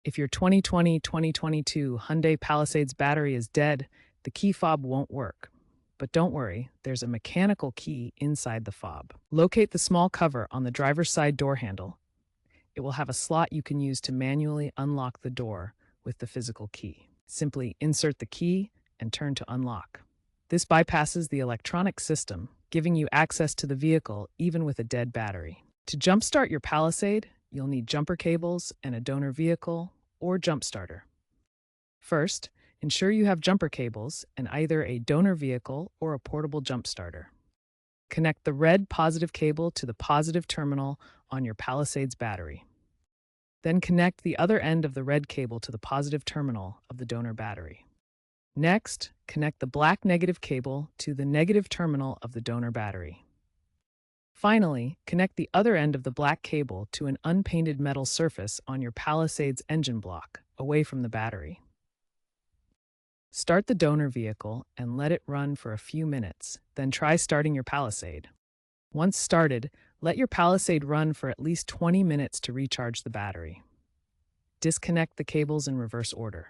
If your 2020-2022 Hyundai Palisades battery is dead, the key fob won't work. But don't worry, there's a mechanical key inside the fob. Locate the small cover on the driver's side door handle. It will have a slot you can use to manually unlock the door with the physical key. Simply insert the key and turn to unlock. This bypasses the electronic system, giving you access to the vehicle even with a dead battery. To jumpstart your Palisade, you'll need jumper cables and a donor vehicle or jump starter. First, ensure you have jumper cables and either a donor vehicle or a portable jump starter. Connect the red positive cable to the positive terminal on your Palisade's battery. Then connect the other end of the red cable to the positive terminal of the donor battery. Next, connect the black negative cable to the negative terminal of the donor battery. Finally, connect the other end of the black cable to an unpainted metal surface on your Palisade's engine block, away from the battery. Start the donor vehicle and let it run for a few minutes, then try starting your Palisade. Once started, let your Palisade run for at least 20 minutes to recharge the battery. Disconnect the cables in reverse order.